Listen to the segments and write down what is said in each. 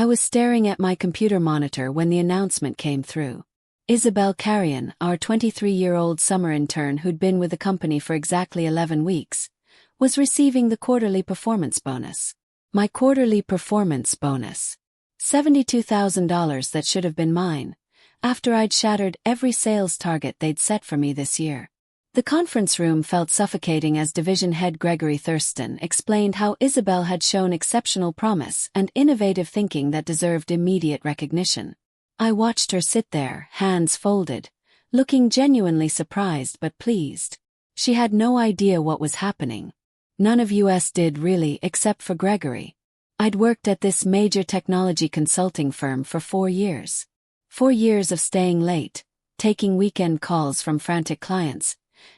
I was staring at my computer monitor when the announcement came through. Isabel Carrion, our 23-year-old summer intern who'd been with the company for exactly 11 weeks, was receiving the quarterly performance bonus. My quarterly performance bonus. $72,000 that should have been mine, after I'd shattered every sales target they'd set for me this year. The conference room felt suffocating as Division Head Gregory Thurston explained how Isabel had shown exceptional promise and innovative thinking that deserved immediate recognition. I watched her sit there, hands folded, looking genuinely surprised but pleased. She had no idea what was happening. None of us did really, except for Gregory. I'd worked at this major technology consulting firm for 4 years. 4 years of staying late, taking weekend calls from frantic clients,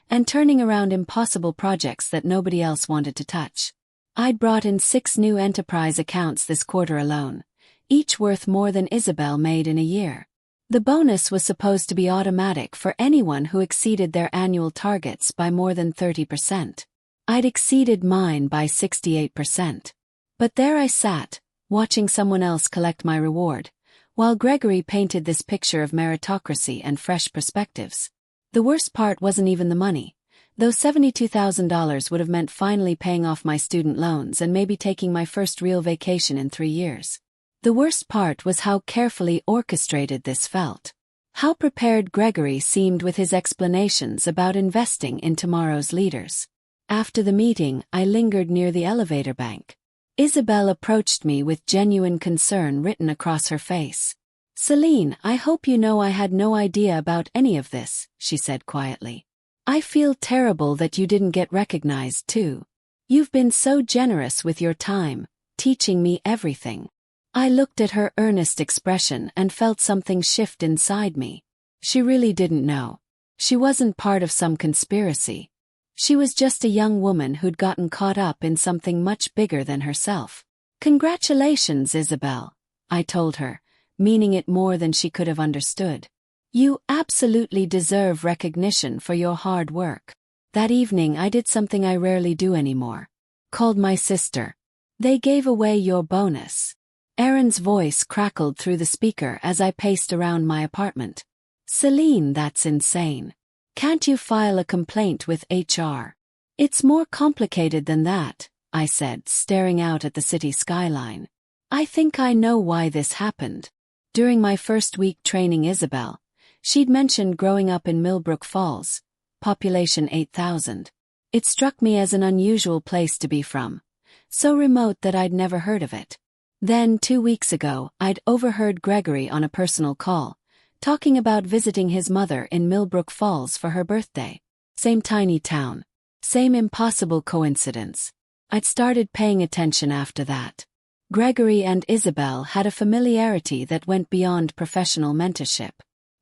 and turning around impossible projects that nobody else wanted to touch. I'd brought in 6 new enterprise accounts this quarter alone, each worth more than Isabel made in a year. The bonus was supposed to be automatic for anyone who exceeded their annual targets by more than 30%. I'd exceeded mine by 68%. But there I sat, watching someone else collect my reward, while Gregory painted this picture of meritocracy and fresh perspectives. The worst part wasn't even the money, though $72,000 would have meant finally paying off my student loans and maybe taking my first real vacation in 3 years. The worst part was how carefully orchestrated this felt. How prepared Gregory seemed with his explanations about investing in tomorrow's leaders. After the meeting, I lingered near the elevator bank. Isabel approached me with genuine concern written across her face. "Selene, I hope you know I had no idea about any of this," she said quietly. "I feel terrible that you didn't get recognized too. You've been so generous with your time, teaching me everything." I looked at her earnest expression and felt something shift inside me. She really didn't know. She wasn't part of some conspiracy. She was just a young woman who'd gotten caught up in something much bigger than herself. "Congratulations, Isabel," I told her, meaning it more than she could have understood. "You absolutely deserve recognition for your hard work." That evening I did something I rarely do anymore. Called my sister. "They gave away your bonus." Erin's voice crackled through the speaker as I paced around my apartment. "Selene, that's insane. Can't you file a complaint with HR?" "It's more complicated than that," I said, staring out at the city skyline. "I think I know why this happened." During my first week training Isabel, she'd mentioned growing up in Millbrook Falls, population 8,000. It struck me as an unusual place to be from, so remote that I'd never heard of it. Then 2 weeks ago, I'd overheard Gregory on a personal call, talking about visiting his mother in Millbrook Falls for her birthday. Same tiny town. Same impossible coincidence. I'd started paying attention after that. Gregory and Isabel had a familiarity that went beyond professional mentorship.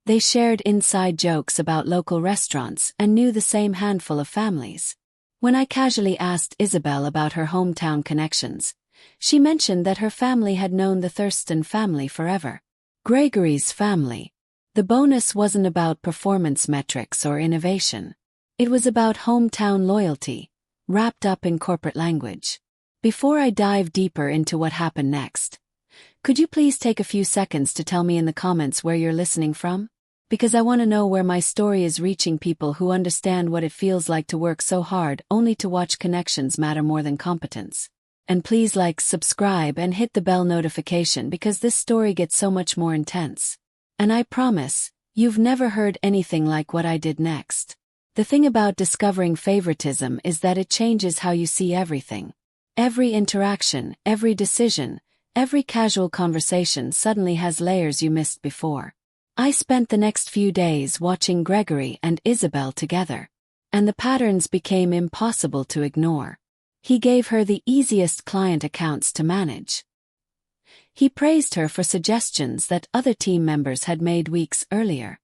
They shared inside jokes about local restaurants and knew the same handful of families. When I casually asked Isabel about her hometown connections, she mentioned that her family had known the Thurston family forever. Gregory's family. The bonus wasn't about performance metrics or innovation. It was about hometown loyalty, wrapped up in corporate language. Before I dive deeper into what happened next, could you please take a few seconds to tell me in the comments where you're listening from? Because I want to know where my story is reaching people who understand what it feels like to work so hard only to watch connections matter more than competence. And please like, subscribe, and hit the bell notification because this story gets so much more intense. And I promise, you've never heard anything like what I did next. The thing about discovering favoritism is that it changes how you see everything. Every interaction, every decision, every casual conversation suddenly has layers you missed before. I spent the next few days watching Gregory and Isabel together, and the patterns became impossible to ignore. He gave her the easiest client accounts to manage. He praised her for suggestions that other team members had made weeks earlier.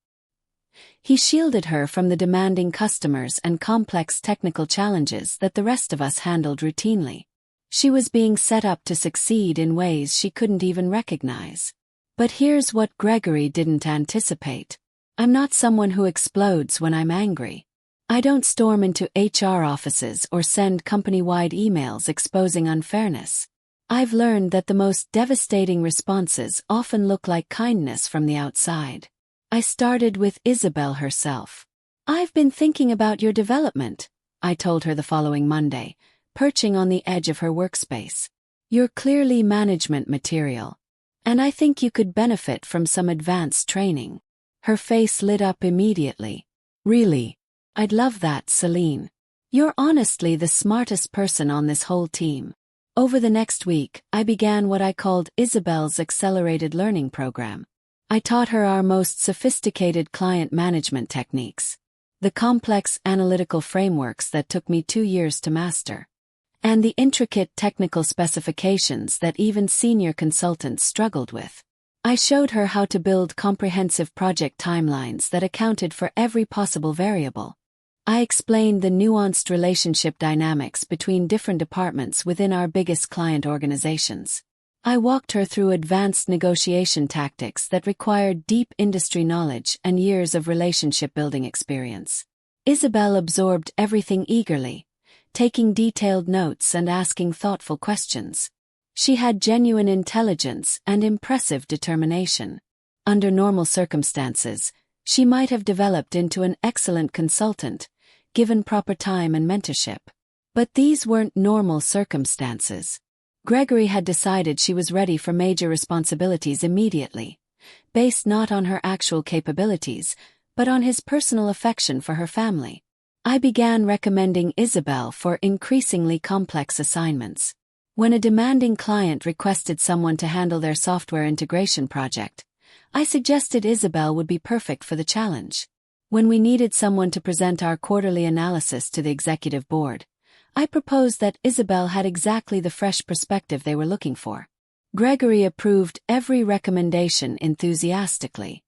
He shielded her from the demanding customers and complex technical challenges that the rest of us handled routinely. She was being set up to succeed in ways she couldn't even recognize. But here's what Gregory didn't anticipate. I'm not someone who explodes when I'm angry. I don't storm into HR offices or send company-wide emails exposing unfairness. I've learned that the most devastating responses often look like kindness from the outside. I started with Isabel herself. "I've been thinking about your development," I told her the following Monday, perching on the edge of her workspace. "You're clearly management material, and I think you could benefit from some advanced training." Her face lit up immediately. "Really? I'd love that, Selene. You're honestly the smartest person on this whole team." Over the next week, I began what I called Isabel's Accelerated Learning Program. I taught her our most sophisticated client management techniques, the complex analytical frameworks that took me 2 years to master, and the intricate technical specifications that even senior consultants struggled with. I showed her how to build comprehensive project timelines that accounted for every possible variable. I explained the nuanced relationship dynamics between different departments within our biggest client organizations. I walked her through advanced negotiation tactics that required deep industry knowledge and years of relationship-building experience. Isabel absorbed everything eagerly, taking detailed notes and asking thoughtful questions. She had genuine intelligence and impressive determination. Under normal circumstances, she might have developed into an excellent consultant, given proper time and mentorship. But these weren't normal circumstances. Gregory had decided she was ready for major responsibilities immediately, based not on her actual capabilities, but on his personal affection for her family. I began recommending Isabel for increasingly complex assignments. When a demanding client requested someone to handle their software integration project, I suggested Isabel would be perfect for the challenge. When we needed someone to present our quarterly analysis to the executive board, I proposed that Isabel had exactly the fresh perspective they were looking for. Gregory approved every recommendation enthusiastically.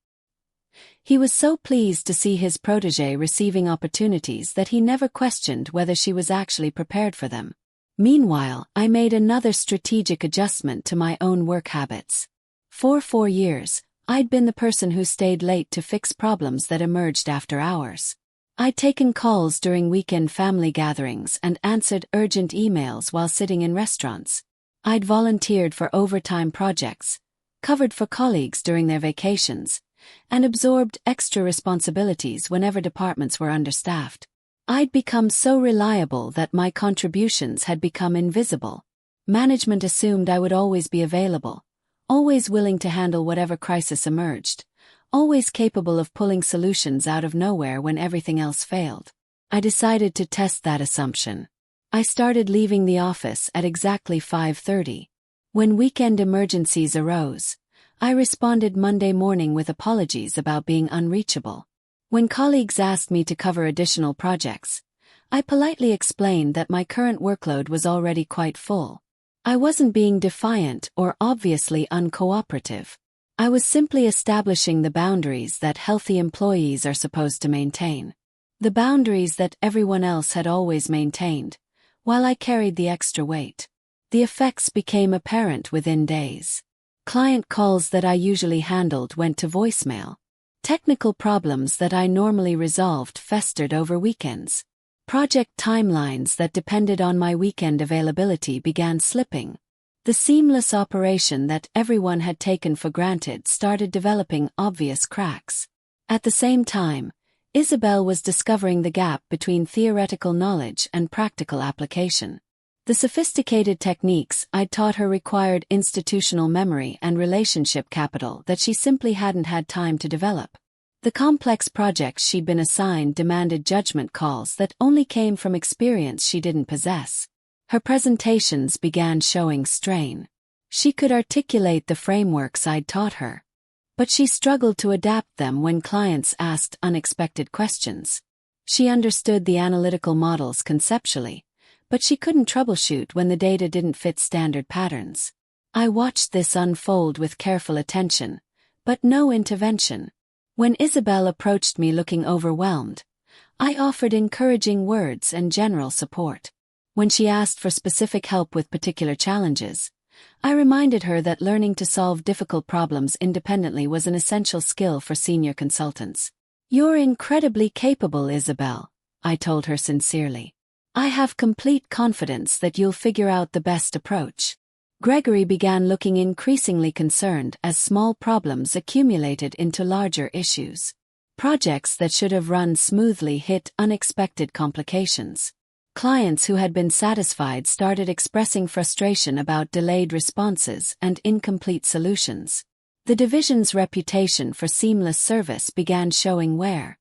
He was so pleased to see his protégé receiving opportunities that he never questioned whether she was actually prepared for them. Meanwhile, I made another strategic adjustment to my own work habits. For 4 years, I'd been the person who stayed late to fix problems that emerged after hours. I'd taken calls during weekend family gatherings and answered urgent emails while sitting in restaurants. I'd volunteered for overtime projects, covered for colleagues during their vacations, and absorbed extra responsibilities whenever departments were understaffed. I'd become so reliable that my contributions had become invisible. Management assumed I would always be available, always willing to handle whatever crisis emerged, always capable of pulling solutions out of nowhere when everything else failed. I decided to test that assumption. I started leaving the office at exactly 5:30. When weekend emergencies arose, I responded Monday morning with apologies about being unreachable. When colleagues asked me to cover additional projects, I politely explained that my current workload was already quite full. I wasn't being defiant or obviously uncooperative. I was simply establishing the boundaries that healthy employees are supposed to maintain. The boundaries that everyone else had always maintained, while I carried the extra weight. The effects became apparent within days. Client calls that I usually handled went to voicemail. Technical problems that I normally resolved festered over weekends. Project timelines that depended on my weekend availability began slipping. The seamless operation that everyone had taken for granted started developing obvious cracks. At the same time, Isabel was discovering the gap between theoretical knowledge and practical application. The sophisticated techniques I'd taught her required institutional memory and relationship capital that she simply hadn't had time to develop. The complex projects she'd been assigned demanded judgment calls that only came from experience she didn't possess. Her presentations began showing strain. She could articulate the frameworks I'd taught her, but she struggled to adapt them when clients asked unexpected questions. She understood the analytical models conceptually, but she couldn't troubleshoot when the data didn't fit standard patterns. I watched this unfold with careful attention, but no intervention. When Isabel approached me looking overwhelmed, I offered encouraging words and general support. When she asked for specific help with particular challenges, I reminded her that learning to solve difficult problems independently was an essential skill for senior consultants. "You're incredibly capable, Isabel," I told her sincerely. "I have complete confidence that you'll figure out the best approach." Gregory began looking increasingly concerned as small problems accumulated into larger issues. Projects that should have run smoothly hit unexpected complications. Clients who had been satisfied started expressing frustration about delayed responses and incomplete solutions. The division's reputation for seamless service began showing wear.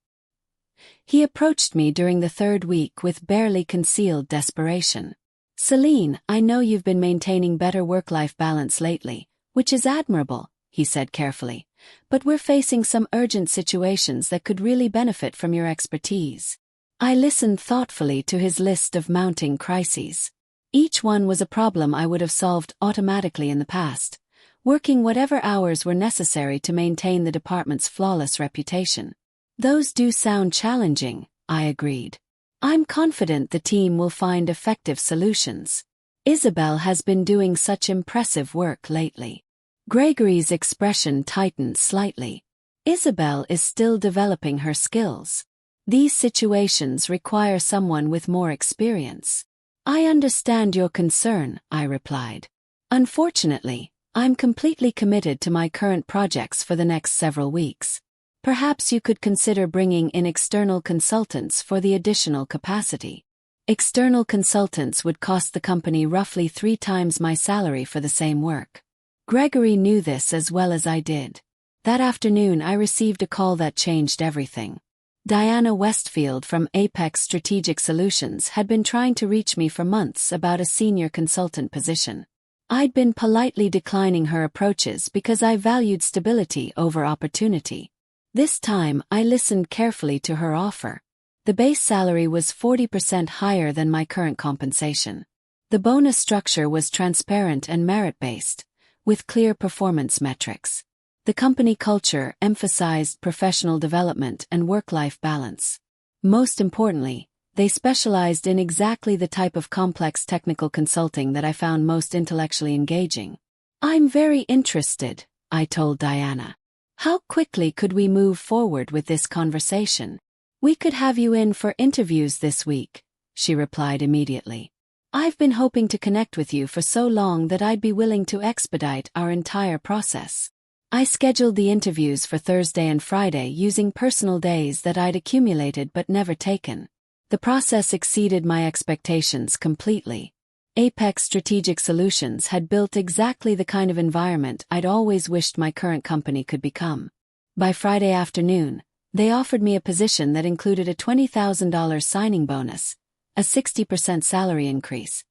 He approached me during the third week with barely concealed desperation. "Selene, I know you've been maintaining better work-life balance lately, which is admirable," he said carefully, "but we're facing some urgent situations that could really benefit from your expertise." I listened thoughtfully to his list of mounting crises. Each one was a problem I would have solved automatically in the past, working whatever hours were necessary to maintain the department's flawless reputation. "Those do sound challenging," I agreed. "I'm confident the team will find effective solutions. Isabel has been doing such impressive work lately." Gregory's expression tightened slightly. "Isabel is still developing her skills. These situations require someone with more experience." "I understand your concern," I replied. "Unfortunately, I'm completely committed to my current projects for the next several weeks. Perhaps you could consider bringing in external consultants for the additional capacity." External consultants would cost the company roughly 3 times my salary for the same work. Gregory knew this as well as I did. That afternoon I received a call that changed everything. Diana Westfield from Apex Strategic Solutions had been trying to reach me for months about a senior consultant position. I'd been politely declining her approaches because I valued stability over opportunity. This time I listened carefully to her offer. The base salary was 40% higher than my current compensation. The bonus structure was transparent and merit-based, with clear performance metrics. The company culture emphasized professional development and work-life balance. Most importantly, they specialized in exactly the type of complex technical consulting that I found most intellectually engaging. "I'm very interested," I told Diana. "How quickly could we move forward with this conversation?" "We could have you in for interviews this week," she replied immediately. "I've been hoping to connect with you for so long that I'd be willing to expedite our entire process." I scheduled the interviews for Thursday and Friday using personal days that I'd accumulated but never taken. The process exceeded my expectations completely. Apex Strategic Solutions had built exactly the kind of environment I'd always wished my current company could become. By Friday afternoon, they offered me a position that included a $20,000 signing bonus, a 60% salary increase,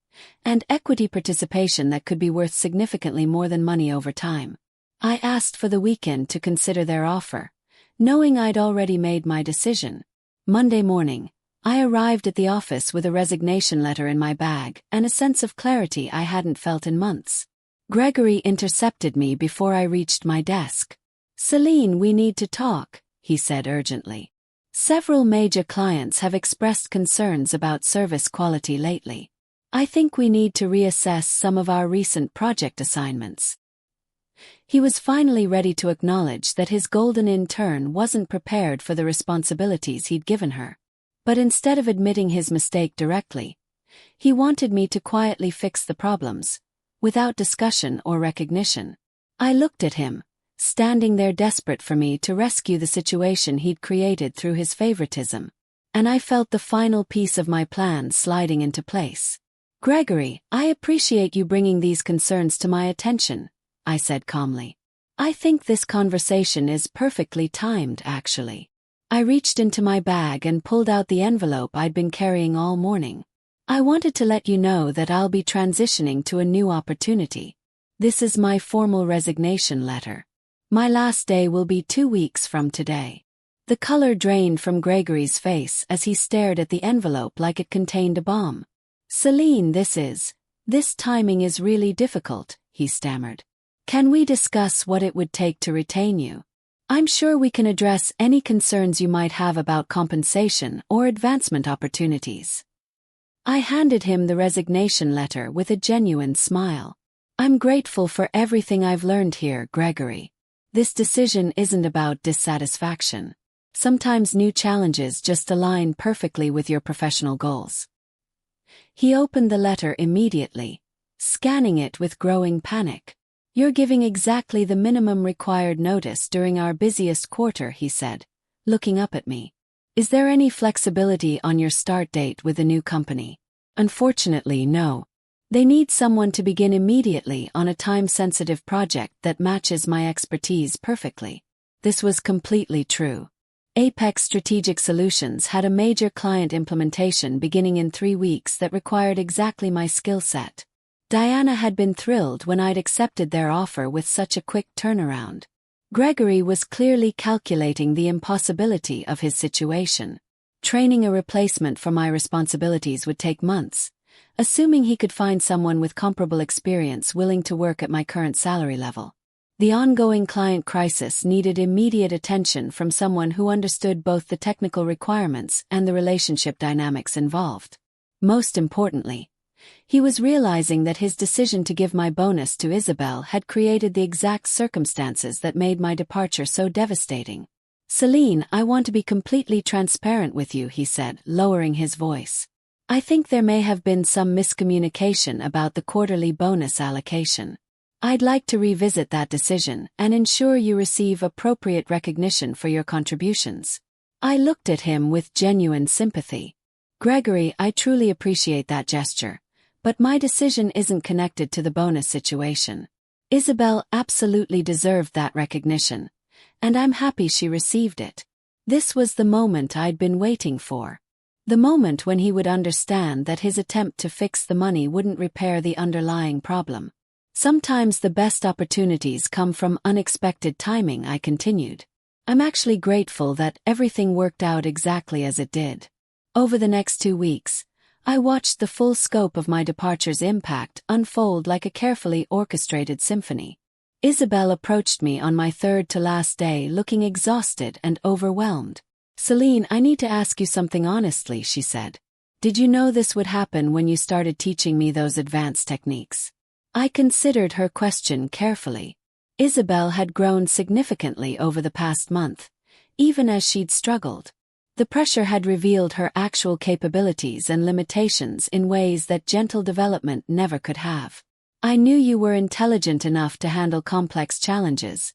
and equity participation that could be worth significantly more than money over time. I asked for the weekend to consider their offer, knowing I'd already made my decision. Monday morning, I arrived at the office with a resignation letter in my bag and a sense of clarity I hadn't felt in months. Gregory intercepted me before I reached my desk. "Selene, we need to talk," he said urgently. "Several major clients have expressed concerns about service quality lately. I think we need to reassess some of our recent project assignments." He was finally ready to acknowledge that his golden intern wasn't prepared for the responsibilities he'd given her. But instead of admitting his mistake directly, he wanted me to quietly fix the problems, without discussion or recognition. I looked at him, standing there desperate for me to rescue the situation he'd created through his favoritism, and I felt the final piece of my plan sliding into place. "Gregory, I appreciate you bringing these concerns to my attention," I said calmly. "I think this conversation is perfectly timed, actually." I reached into my bag and pulled out the envelope I'd been carrying all morning. "I wanted to let you know that I'll be transitioning to a new opportunity. This is my formal resignation letter. My last day will be 2 weeks from today." The color drained from Gregory's face as he stared at the envelope like it contained a bomb. "Selene, this timing is really difficult," he stammered. "Can we discuss what it would take to retain you? I'm sure we can address any concerns you might have about compensation or advancement opportunities." I handed him the resignation letter with a genuine smile. "I'm grateful for everything I've learned here, Gregory. This decision isn't about dissatisfaction. Sometimes new challenges just align perfectly with your professional goals." He opened the letter immediately, scanning it with growing panic. "You're giving exactly the minimum required notice during our busiest quarter," he said, looking up at me. "Is there any flexibility on your start date with the new company?" "Unfortunately, no. They need someone to begin immediately on a time-sensitive project that matches my expertise perfectly." This was completely true. Apex Strategic Solutions had a major client implementation beginning in 3 weeks that required exactly my skill set. Diana had been thrilled when I'd accepted their offer with such a quick turnaround. Gregory was clearly calculating the impossibility of his situation. Training a replacement for my responsibilities would take months, assuming he could find someone with comparable experience willing to work at my current salary level. The ongoing client crisis needed immediate attention from someone who understood both the technical requirements and the relationship dynamics involved. Most importantly, he was realizing that his decision to give my bonus to Isabel had created the exact circumstances that made my departure so devastating. "Selene, I want to be completely transparent with you," he said, lowering his voice. "I think there may have been some miscommunication about the quarterly bonus allocation. I'd like to revisit that decision and ensure you receive appropriate recognition for your contributions." I looked at him with genuine sympathy. "Gregory, I truly appreciate that gesture, but my decision isn't connected to the bonus situation. Isabel absolutely deserved that recognition, and I'm happy she received it." This was the moment I'd been waiting for. The moment when he would understand that his attempt to fix the money wouldn't repair the underlying problem. "Sometimes the best opportunities come from unexpected timing," I continued. "I'm actually grateful that everything worked out exactly as it did." Over the next 2 weeks, I watched the full scope of my departure's impact unfold like a carefully orchestrated symphony. Isabel approached me on my third-to-last day looking exhausted and overwhelmed. "Selene, I need to ask you something honestly," she said. "Did you know this would happen when you started teaching me those advanced techniques?" I considered her question carefully. Isabel had grown significantly over the past month, even as she'd struggled. The pressure had revealed her actual capabilities and limitations in ways that gentle development never could have. "I knew you were intelligent enough to handle complex challenges,"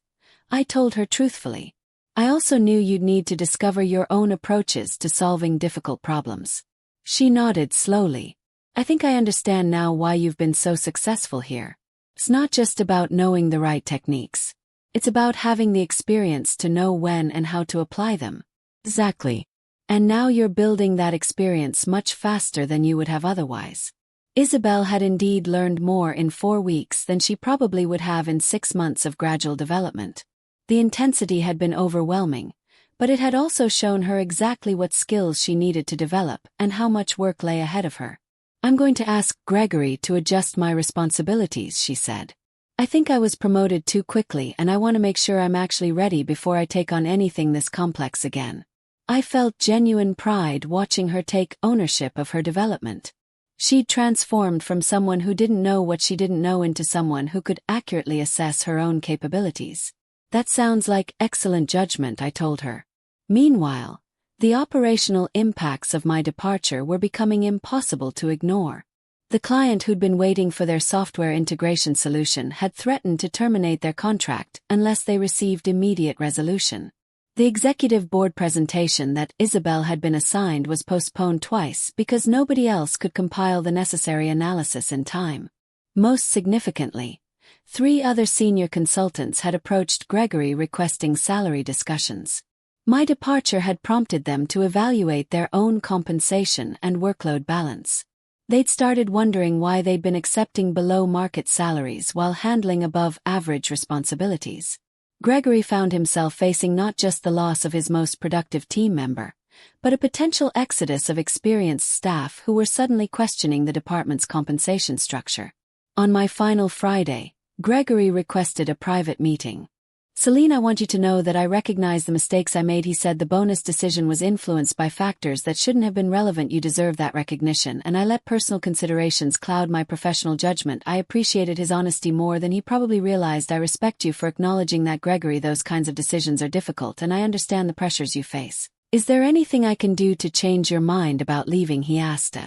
I told her truthfully. "I also knew you'd need to discover your own approaches to solving difficult problems." She nodded slowly. "I think I understand now why you've been so successful here. It's not just about knowing the right techniques. It's about having the experience to know when and how to apply them." "Exactly. And now you're building that experience much faster than you would have otherwise." Isabel had indeed learned more in 4 weeks than she probably would have in 6 months of gradual development. The intensity had been overwhelming, but it had also shown her exactly what skills she needed to develop and how much work lay ahead of her. "I'm going to ask Gregory to adjust my responsibilities," she said. "I think I was promoted too quickly and I want to make sure I'm actually ready before I take on anything this complex again." I felt genuine pride watching her take ownership of her development. She'd transformed from someone who didn't know what she didn't know into someone who could accurately assess her own capabilities. "That sounds like excellent judgment," I told her. Meanwhile, the operational impacts of my departure were becoming impossible to ignore. The client who'd been waiting for their software integration solution had threatened to terminate their contract unless they received immediate resolution. The executive board presentation that Isabel had been assigned was postponed twice because nobody else could compile the necessary analysis in time. Most significantly, 3 other senior consultants had approached Gregory requesting salary discussions. My departure had prompted them to evaluate their own compensation and workload balance. They'd started wondering why they'd been accepting below-market salaries while handling above-average responsibilities. Gregory found himself facing not just the loss of his most productive team member, but a potential exodus of experienced staff who were suddenly questioning the department's compensation structure. On my final Friday, Gregory requested a private meeting. "Selene, I want you to know that I recognize the mistakes I made." He said. "The bonus decision was influenced by factors that shouldn't have been relevant. You deserve that recognition, and I let personal considerations cloud my professional judgment." I appreciated his honesty more than he probably realized. "I respect you for acknowledging that, Gregory. Those kinds of decisions are difficult, and I understand the pressures you face. Is there anything I can do to change your mind about leaving?" he asked.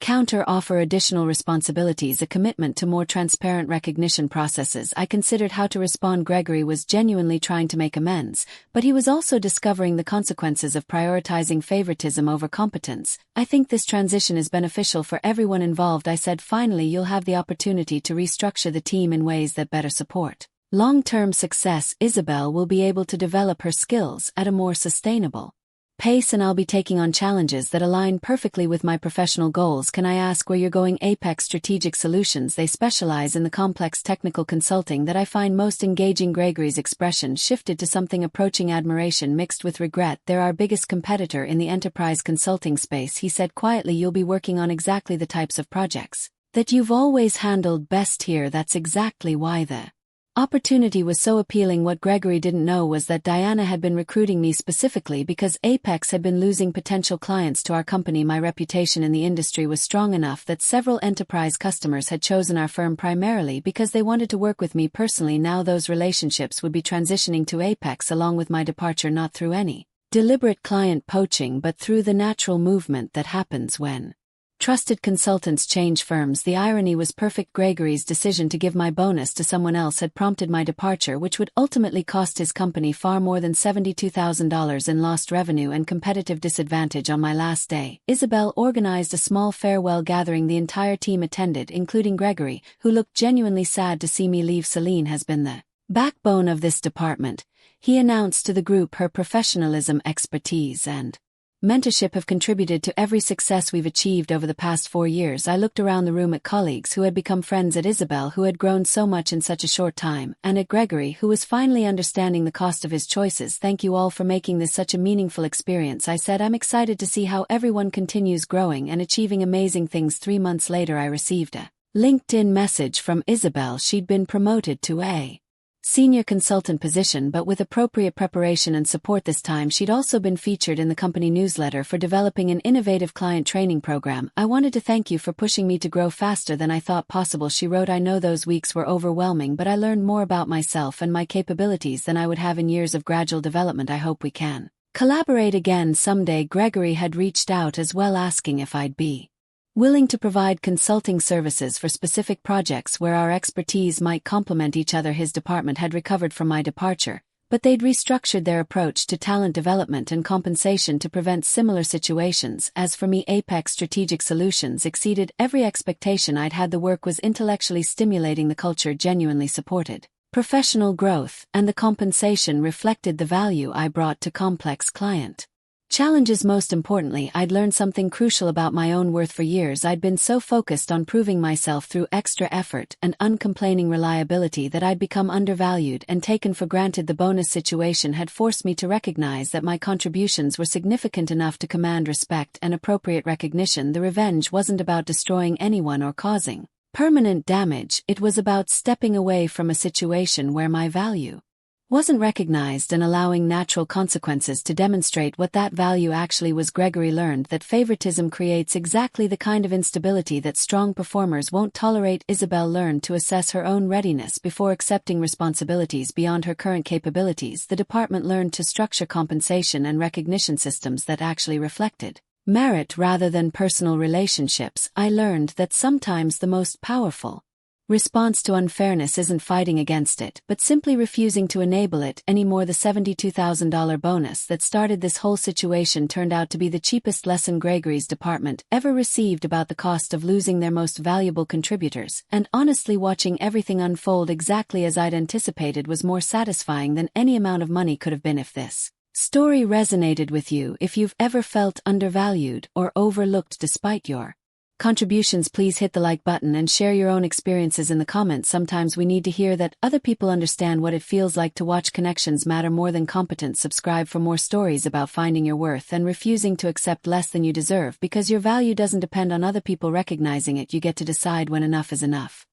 counter-offer additional responsibilities, a commitment to more transparent recognition processes. I considered how to respond. Gregory was genuinely trying to make amends, but he was also discovering the consequences of prioritizing favoritism over competence. I think this transition is beneficial for everyone involved, I said. Finally, you'll have the opportunity to restructure the team in ways that better support long-term success. Isabel will be able to develop her skills at a more sustainable pace, and I'll be taking on challenges that align perfectly with my professional goals. Can I ask where you're going? Apex Strategic Solutions. They specialize in the complex technical consulting that I find most engaging. Gregory's expression shifted to something approaching admiration mixed with regret. They're our biggest competitor in the enterprise consulting space, he said quietly. You'll be working on exactly the types of projects that you've always handled best here. That's exactly why the opportunity was so appealing. What Gregory didn't know was that Diana had been recruiting me specifically because Apex had been losing potential clients to our company. My reputation in the industry was strong enough that several enterprise customers had chosen our firm primarily because they wanted to work with me personally. Now those relationships would be transitioning to Apex along with my departure, not through any deliberate client poaching but through the natural movement that happens when trusted consultants change firms. The irony was perfect. Gregory's decision to give my bonus to someone else had prompted my departure, which would ultimately cost his company far more than $72,000 in lost revenue and competitive disadvantage. On my last day, Isabel organized a small farewell gathering. The entire team attended, including Gregory, who looked genuinely sad to see me leave. Selene has been the backbone of this department, he announced to the group. Her professionalism, expertise, and mentorship have contributed to every success we've achieved over the past 4 years. I looked around the room at colleagues who had become friends, at Isabel, who had grown so much in such a short time, and at Gregory, who was finally understanding the cost of his choices. Thank you all for making this such a meaningful experience, I said. I'm excited to see how everyone continues growing and achieving amazing things. 3 months later, I received a LinkedIn message from Isabel. She'd been promoted to a senior consultant position, but with appropriate preparation and support this time she'd also been featured in the company newsletter for developing an innovative client training program. I wanted to thank you for pushing me to grow faster than I thought possible, she wrote. I know those weeks were overwhelming, but I learned more about myself and my capabilities than I would have in years of gradual development. I hope we can collaborate again someday. Gregory had reached out as well, asking if I'd be willing to provide consulting services for specific projects where our expertise might complement each other. His department had recovered from my departure, but they'd restructured their approach to talent development and compensation to prevent similar situations. As for me, Apex Strategic Solutions exceeded every expectation I'd had. The work was intellectually stimulating, the culture genuinely supported professional growth, and the compensation reflected the value I brought to complex client challenges. Most importantly, I'd learned something crucial about my own worth. For years I'd been so focused on proving myself through extra effort and uncomplaining reliability that I'd become undervalued and taken for granted. The bonus situation had forced me to recognize that my contributions were significant enough to command respect and appropriate recognition. The revenge wasn't about destroying anyone or causing permanent damage. It was about stepping away from a situation where my value wasn't recognized and allowing natural consequences to demonstrate what that value actually was. Gregory learned that favoritism creates exactly the kind of instability that strong performers won't tolerate. Isabel learned to assess her own readiness before accepting responsibilities beyond her current capabilities. The department learned to structure compensation and recognition systems that actually reflected merit rather than personal relationships. I learned that sometimes the most powerful response to unfairness isn't fighting against it, but simply refusing to enable it anymore. The $72,000 bonus that started this whole situation turned out to be the cheapest lesson Gregory's department ever received about the cost of losing their most valuable contributors, and honestly, watching everything unfold exactly as I'd anticipated was more satisfying than any amount of money could have been. If this story resonated with you, if you've ever felt undervalued or overlooked despite your contributions, please hit the like button and share your own experiences in the comments. Sometimes we need to hear that other people understand what it feels like to watch connections matter more than competence. Subscribe for more stories about finding your worth and refusing to accept less than you deserve, because your value doesn't depend on other people recognizing it. You get to decide when enough is enough.